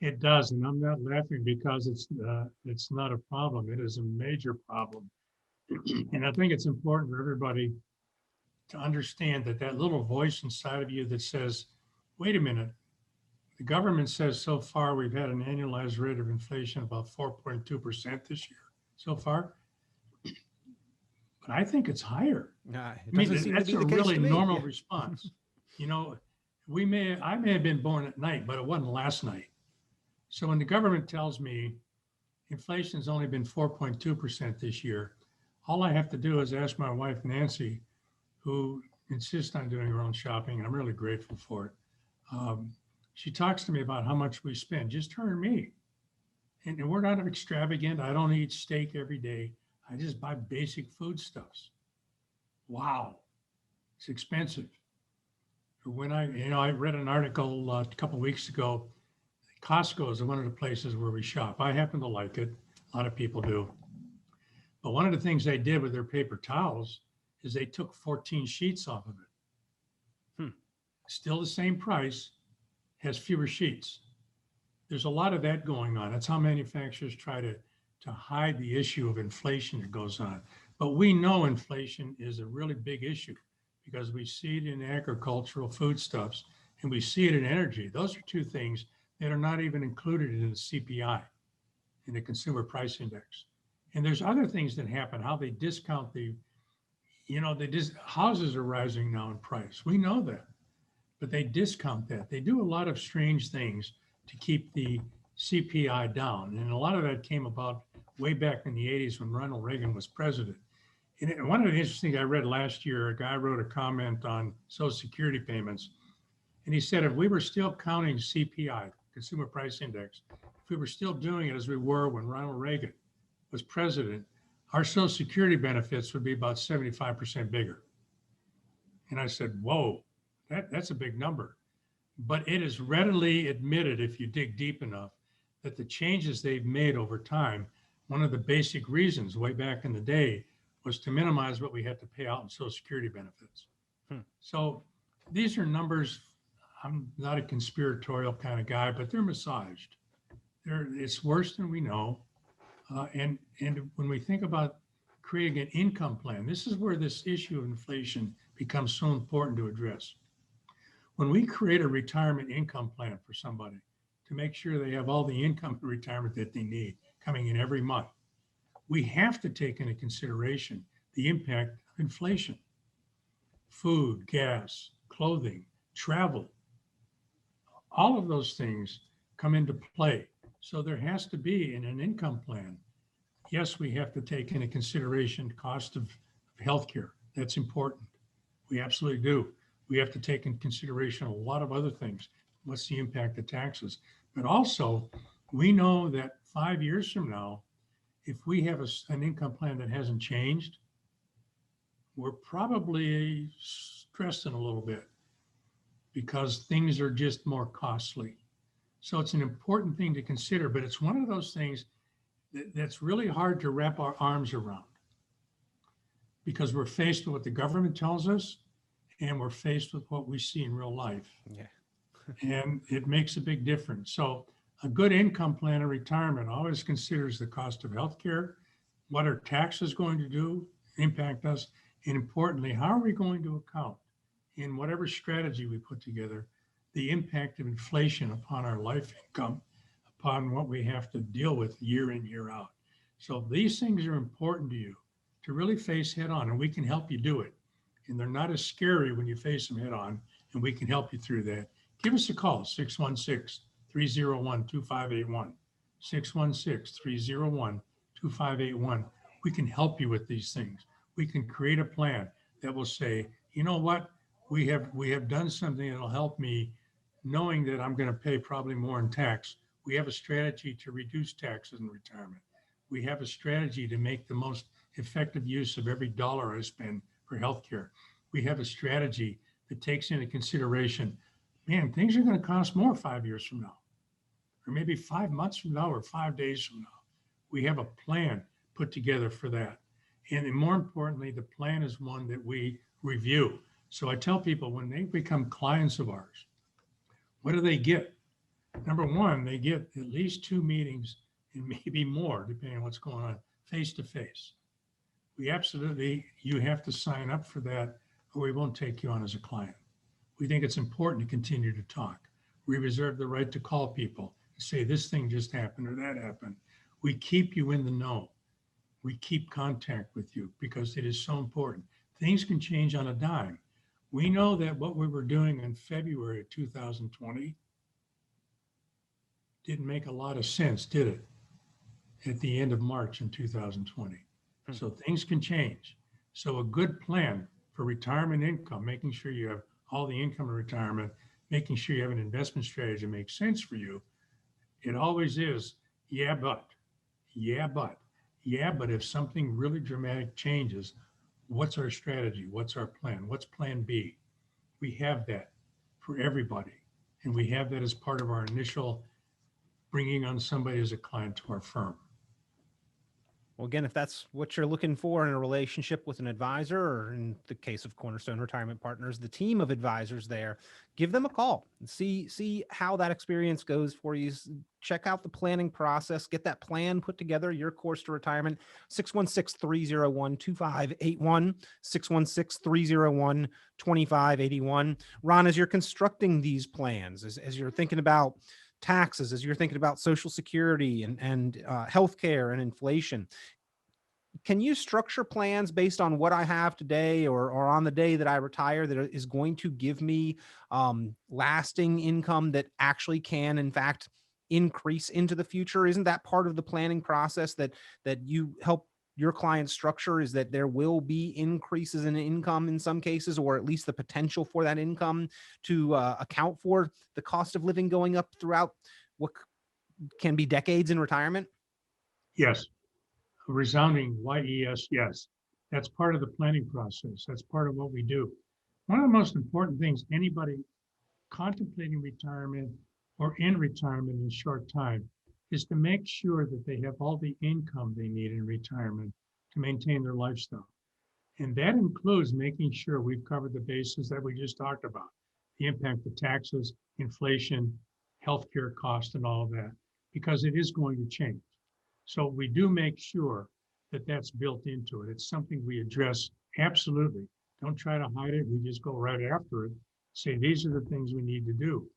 It does, and I'm not laughing because it's not a problem. It is a major problem. And I think it's important for everybody to understand that little voice inside of you that says, wait a minute, the government says so far we've had an annualized rate of inflation about 4.2% this year so far. But I think it's higher. That's a really normal response. You know, I may have been born at night, but it wasn't last night. So when the government tells me Inflation's only been 4.2% this year. All I have to do is ask my wife, Nancy, who insists on doing her own shopping, and I'm really grateful for it. She talks to me about how much we spend, just her and me. And we're not extravagant. I don't eat steak every day. I just buy basic foodstuffs. Wow, it's expensive. When I read an article a couple of weeks ago. Costco is one of the places where we shop. I happen to like it. A lot of people do. But one of the things they did with their paper towels is they took 14 sheets off of it. Still the same price, has fewer sheets. There's a lot of that going on. That's how manufacturers try to hide the issue of inflation that goes on. But we know inflation is a really big issue because we see it in agricultural foodstuffs and we see it in energy. Those are two things that are not even included in the CPI, in the Consumer Price Index. And there's other things that happen, how they discount houses are rising now in price. We know that, but they discount that. They do a lot of strange things to keep the CPI down. And a lot of that came about way back in the 80s when Ronald Reagan was president. And one of the interesting things I read last year, a guy wrote a comment on Social Security payments. And he said, if we were still counting CPI, Consumer Price Index, if we were still doing it as we were when Ronald Reagan was president, our Social Security benefits would be about 75% bigger. And I said, whoa, that's a big number. But it is readily admitted, if you dig deep enough, that the changes they've made over time, one of the basic reasons way back in the day was to minimize what we had to pay out in Social Security benefits. So these are numbers. I'm not a conspiratorial kind of guy, but they're massaged. It's worse than we know. And when we think about creating an income plan, this is where this issue of inflation becomes so important to address. When we create a retirement income plan for somebody to make sure they have all the income for retirement that they need coming in every month, we have to take into consideration the impact of inflation. Food, gas, clothing, travel, all of those things come into play. So there has to be in an income plan. Yes, we have to take into consideration the cost of healthcare. That's important. We absolutely do. We have to take into consideration a lot of other things. What's the impact of taxes? But also, we know that 5 years from now, if we have an income plan that hasn't changed, we're probably stressing a little bit because things are just more costly. So it's an important thing to consider, but it's one of those things that's really hard to wrap our arms around because we're faced with what the government tells us and we're faced with what we see in real life. Yeah. And it makes a big difference. So a good income plan of retirement always considers the cost of healthcare, what are taxes going to do, impact us, and importantly, how are we going to account in whatever strategy we put together, the impact of inflation upon our life income, upon what we have to deal with year in, year out. So these things are important to you to really face head on, and we can help you do it. And they're not as scary when you face them head on, and we can help you through that. Give us a call, 616-301-2581, 616-301-2581. We can help you with these things. We can create a plan that will say, you know what, we have done something that'll help me knowing that I'm going to pay probably more in tax. We have a strategy to reduce taxes in retirement. We have a strategy to make the most effective use of every dollar I spend for healthcare. We have a strategy that takes into consideration, man, things are going to cost more 5 years from now, or maybe 5 months from now, or 5 days from now. We have a plan put together for that. And more importantly, the plan is one that we review. So I tell people when they become clients of ours, what do they get? Number one, they get at least 2 meetings and maybe more, depending on what's going on, face to face. You have to sign up for that or we won't take you on as a client. We think it's important to continue to talk. We reserve the right to call people and say, this thing just happened or that happened. We keep you in the know. We keep contact with you because it is so important. Things can change on a dime. We know that what we were doing in February of 2020 didn't make a lot of sense, did it? at the end of March in 2020. Hmm. So things can change. So a good plan for retirement income, making sure you have all the income in retirement, making sure you have an investment strategy that makes sense for you, it always is, yeah, but, yeah, but, yeah, but if something really dramatic changes, what's our strategy? What's our plan? What's plan B? We have that for everybody. And we have that as part of our initial bringing on somebody as a client to our firm. Well, again, if that's what you're looking for in a relationship with an advisor, or in the case of Cornerstone Retirement Partners, the team of advisors there, give them a call and see how that experience goes for you. Check out the planning process, get that plan put together, your course to retirement. 616-301-2581, 616-301-2581. Ron, as you're constructing these plans, as you're thinking about taxes, as you're thinking about Social Security and healthcare and inflation, can you structure plans based on what I have today, or on the day that I retire, that is going to give me lasting income that actually can, in fact, increase into the future? Isn't that part of the planning process that you help your clients structure, is that there will be increases in income in some cases, or at least the potential for that income to account for the cost of living going up throughout what can be decades in retirement? Yes, a resounding yes, yes. That's part of the planning process. That's part of what we do. One of the most important things anybody contemplating retirement or in retirement in a short time is to make sure that they have all the income they need in retirement to maintain their lifestyle. And that includes making sure we've covered the bases that we just talked about, the impact of taxes, inflation, healthcare costs, and all of that, because it is going to change. So we do make sure that that's built into it. It's something we address absolutely. Don't try to hide it. We just go right after it, say, these are the things we need to do.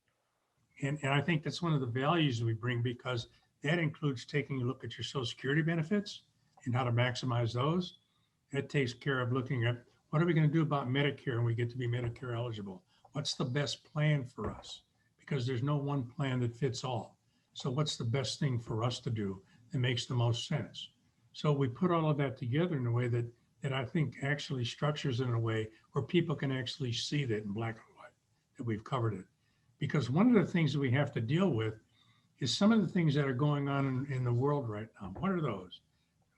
And I think that's one of the values we bring, because that includes taking a look at your Social Security benefits and how to maximize those. That takes care of looking at what are we going to do about Medicare when we get to be Medicare eligible? What's the best plan for us? Because there's no one plan that fits all. So what's the best thing for us to do that makes the most sense? So we put all of that together in a way that I think actually structures it in a way where people can actually see that in black and white, that we've covered it. Because one of the things that we have to deal with is some of the things that are going on in the world right now. What are those?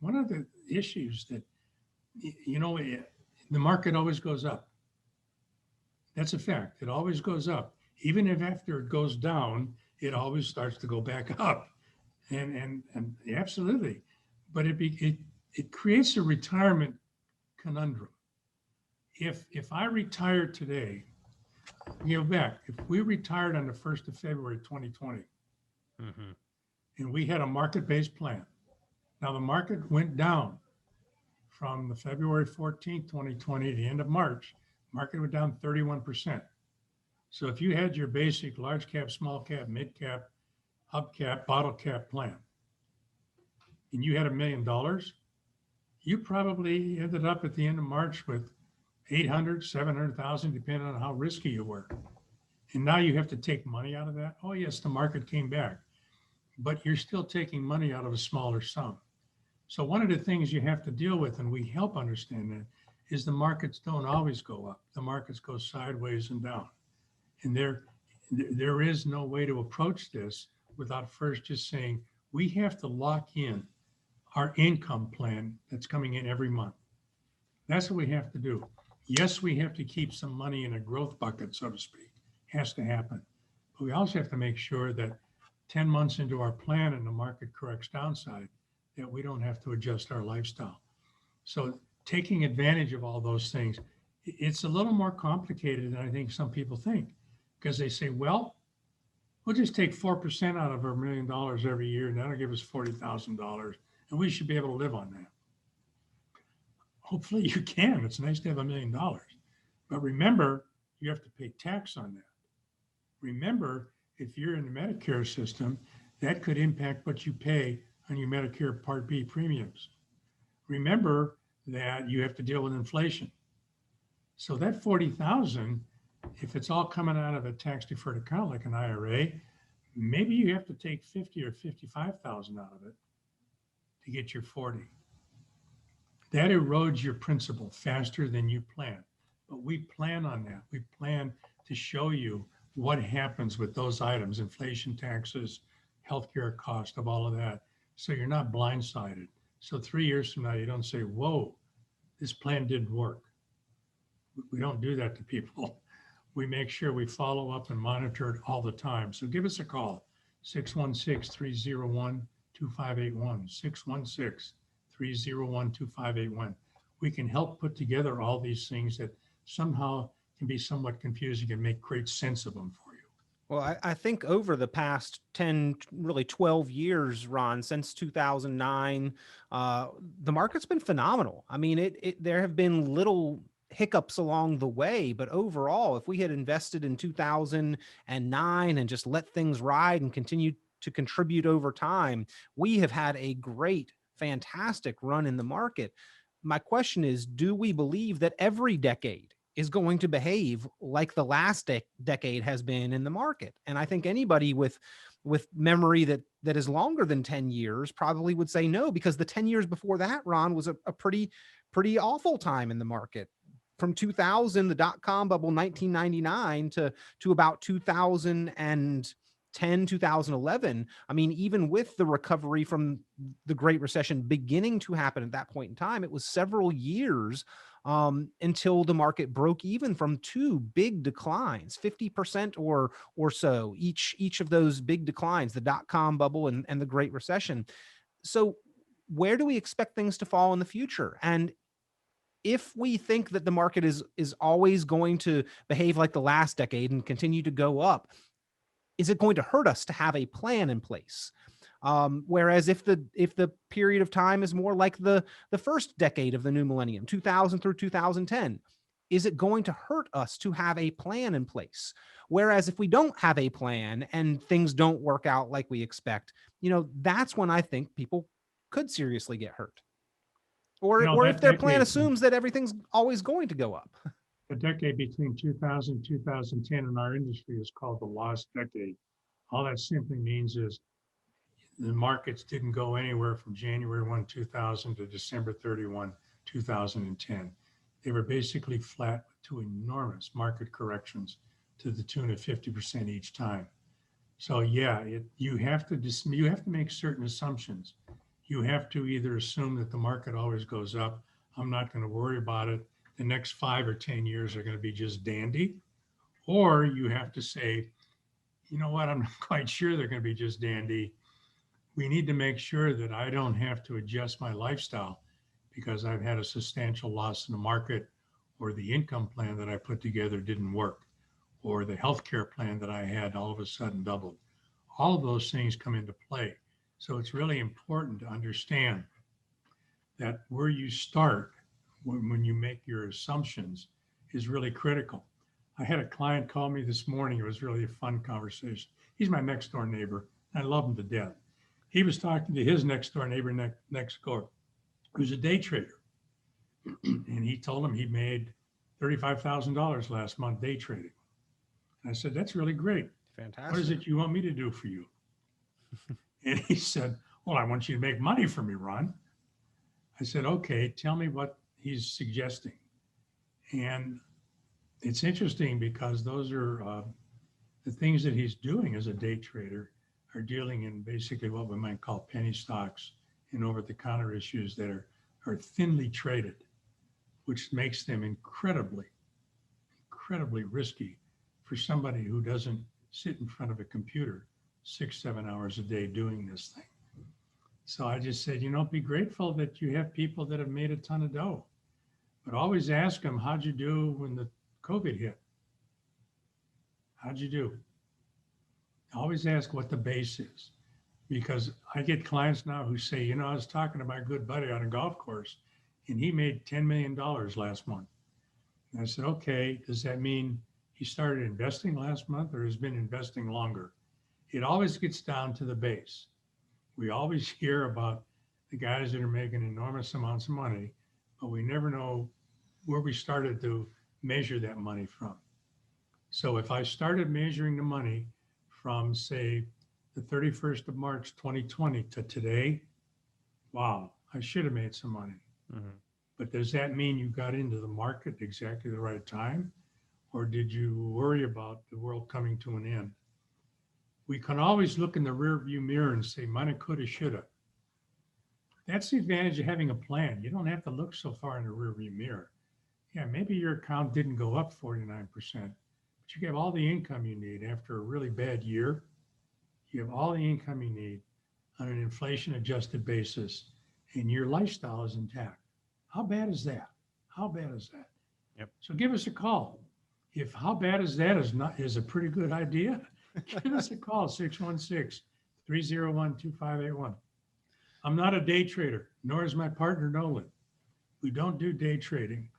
One of the issues that, the market always goes up. That's a fact. It always goes up. Even if after it goes down, it always starts to go back up. And absolutely. But it creates a retirement conundrum. If I retire today, back, if we retired on the 1st of February 2020, and we had a market-based plan. Now the market went down from the February 14th, 2020 to the end of March. Market went down 31%. So if you had your basic large cap, small cap, mid cap, hub cap, bottle cap plan, and you had $1 million, you probably ended up at the end of March with 800, 700,000, depending on how risky you were. And now you have to take money out of that. Oh yes, the market came back, but you're still taking money out of a smaller sum. So one of the things you have to deal with, and we help understand that, is the markets don't always go up. The markets go sideways and down. And there is no way to approach this without first just saying, we have to lock in our income plan that's coming in every month. That's what we have to do. Yes, we have to keep some money in a growth bucket, so to speak. Has to happen. But we also have to make sure that 10 months into our plan and the market corrects downside, that we don't have to adjust our lifestyle. So taking advantage of all those things, it's a little more complicated than I think some people think, because they say, well, we'll just take 4% out of our $1 million every year, and that'll give us $40,000, and we should be able to live on that. Hopefully you can. It's nice to have $1 million. But remember, you have to pay tax on that. Remember, if you're in the Medicare system, that could impact what you pay on your Medicare Part B premiums. Remember that you have to deal with inflation. So that $40,000, if it's all coming out of a tax-deferred account like an IRA, maybe you have to take $50,000 or $55,000 out of it to get your 40. That erodes your principal faster than you plan. But we plan on that. We plan to show you what happens with those items, inflation, taxes, healthcare cost of all of that. So you're not blindsided. So 3 years from now, you don't say, whoa, this plan didn't work. We don't do that to people. We make sure we follow up and monitor it all the time. So give us a call, 616-301-2581, 616-301-2581. We can help put together all these things that somehow can be somewhat confusing and make great sense of them for you. Well, I think over the past 10, really 12 years, Ron, since 2009, the market's been phenomenal. I mean, there have been little hiccups along the way, but overall, if we had invested in 2009 and just let things ride and continue to contribute over time, we have had a great, fantastic run in the market. My question is, do we believe that every decade is going to behave like the last decade has been in the market? And I think anybody with memory that is longer than 10 years probably would say no, because the 10 years before that, Ron, was a pretty awful time in the market. From 2000, the dot-com bubble, 1999 to about 2010, 2011. I mean, even with the recovery from the Great Recession beginning to happen at that point in time, it was several years until the market broke even from two big declines, 50% or so, each of those big declines, the dot-com bubble and the Great Recession. So where do we expect things to fall in the future? And if we think that the market is always going to behave like the last decade and continue to go up, is it going to hurt us to have a plan in place? Whereas if the period of time is more like the first decade of the new millennium, 2000 through 2010, is it going to hurt us to have a plan in place? Whereas if we don't have a plan and things don't work out like we expect, that's when I think people could seriously get hurt. Or if their plan assumes that everything's always going to go up. The decade between 2000 and 2010 in our industry is called the lost decade. All that simply means is the markets didn't go anywhere from January 1, 2000 to December 31, 2010. They were basically flat with two enormous market corrections to the tune of 50% each time. So yeah, you have to make certain assumptions. You have to either assume that the market always goes up. I'm not going to worry about it. The next 5 or 10 years are going to be just dandy. Or you have to say, you know what, I'm not quite sure they're going to be just dandy. We need to make sure that I don't have to adjust my lifestyle because I've had a substantial loss in the market, or the income plan that I put together didn't work, or the healthcare plan that I had all of a sudden doubled. All of those things come into play. So it's really important to understand that where you start when you make your assumptions is really critical. I had a client call me this morning. It was really a fun conversation. He's my next door neighbor. I love him to death. He was talking to his next door neighbor next door, who's a day trader. And he told him he made $35,000 last month day trading. And I said, that's really great. Fantastic. What is it you want me to do for you? And he said, well, I want you to make money for me, Ron. I said, okay, tell me what he's suggesting. And it's interesting because those are the things that he's doing as a day trader are dealing in basically what we might call penny stocks and over-the-counter issues that are thinly traded, which makes them incredibly risky for somebody who doesn't sit in front of a computer 6-7 hours a day doing this thing. So I just said, be grateful that you have people that have made a ton of dough, but always ask them, how'd you do when the COVID hit? How'd you do? Always ask what the base is, because I get clients now who say, I was talking to my good buddy on a golf course and he made $10 million last month. And I said, okay, does that mean he started investing last month or has been investing longer? It always gets down to the base. We always hear about the guys that are making enormous amounts of money, but we never know where we started to measure that money from. So if I started measuring the money from, say, the 31st of March, 2020 to today, wow, I should have made some money. Mhm. But does that mean you got into the market exactly the right time? Or did you worry about the world coming to an end? We can always look in the rear view mirror and say, mighta, coulda, shoulda. That's the advantage of having a plan. You don't have to look so far in the rear view mirror. Yeah, maybe your account didn't go up 49%, but you have all the income you need after a really bad year. You have all the income you need on an inflation adjusted basis, and your lifestyle is intact. How bad is that? How bad is that? Yep. So give us a call. If how bad is that is a pretty good idea, give us a call, 616-301-2581. I'm not a day trader, nor is my partner Nolan. We don't do day trading.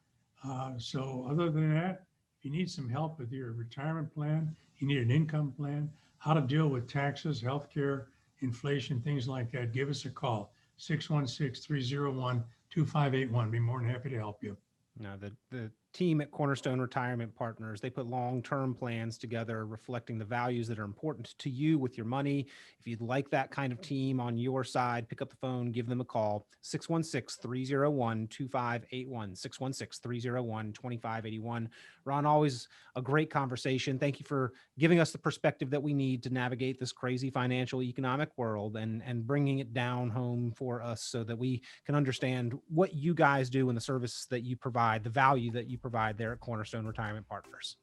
So other than that, if you need some help with your retirement plan, you need an income plan, how to deal with taxes, healthcare, inflation, things like that, give us a call, 616-301-2581. Be more than happy to help you. Now, the team at Cornerstone Retirement Partners, they put long-term plans together reflecting the values that are important to you with your money. If you'd like that kind of team on your side, pick up the phone, give them a call, 616-301-2581, 616-301-2581. Ron, always a great conversation. Thank you for giving us the perspective that we need to navigate this crazy financial economic world and bringing it down home for us so that we can understand what you guys do and the service that you provide, the value that you provide there at Cornerstone Retirement Partners.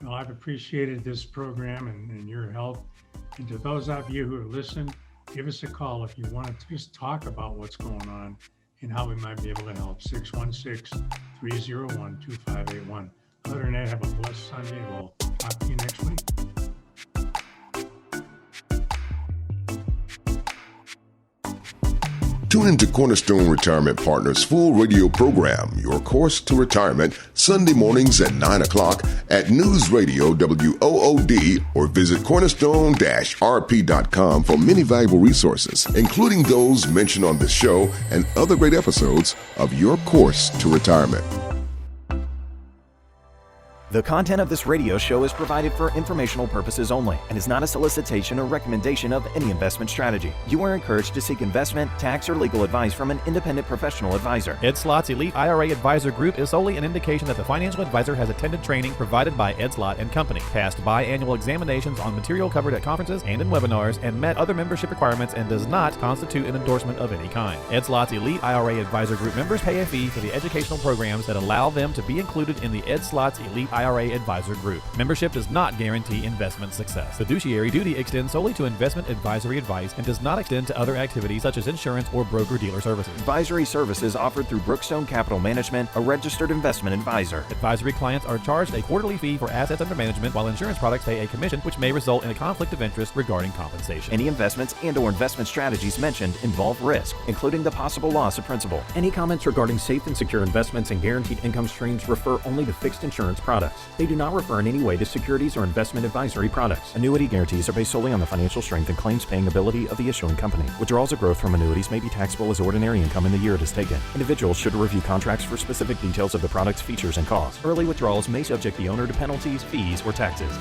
Well, I've appreciated this program and your help. And to those of you who have listened, give us a call if you want to just talk about what's going on and how we might be able to help. 616-301-2581. Other than that, have a blessed Sunday. We'll talk to you next week. Tune into Cornerstone Retirement Partners' full radio program, Your Course to Retirement, Sunday mornings at 9 o'clock at News Radio WOOD, or visit cornerstone-rp.com for many valuable resources, including those mentioned on this show and other great episodes of Your Course to Retirement. The content of this radio show is provided for informational purposes only and is not a solicitation or recommendation of any investment strategy. You are encouraged to seek investment, tax, or legal advice from an independent professional advisor. Ed Slott's Elite IRA Advisor Group is solely an indication that the financial advisor has attended training provided by Ed Slott and Company, passed biannual examinations on material covered at conferences and in webinars, and met other membership requirements, and does not constitute an endorsement of any kind. Ed Slott's Elite IRA Advisor Group members pay a fee for the educational programs that allow them to be included in the Ed Slott's Elite IRA Advisor Group. Membership does not guarantee investment success. Fiduciary duty extends solely to investment advisory advice and does not extend to other activities such as insurance or broker-dealer services. Advisory services offered through Brookstone Capital Management, a registered investment advisor. Advisory clients are charged a quarterly fee for assets under management, while insurance products pay a commission, which may result in a conflict of interest regarding compensation. Any investments and/or investment strategies mentioned involve risk, including the possible loss of principal. Any comments regarding safe and secure investments and guaranteed income streams refer only to fixed insurance products. They do not refer in any way to securities or investment advisory products. Annuity guarantees are based solely on the financial strength and claims-paying ability of the issuing company. Withdrawals of growth from annuities may be taxable as ordinary income in the year it is taken. Individuals should review contracts for specific details of the product's features and costs. Early withdrawals may subject the owner to penalties, fees, or taxes.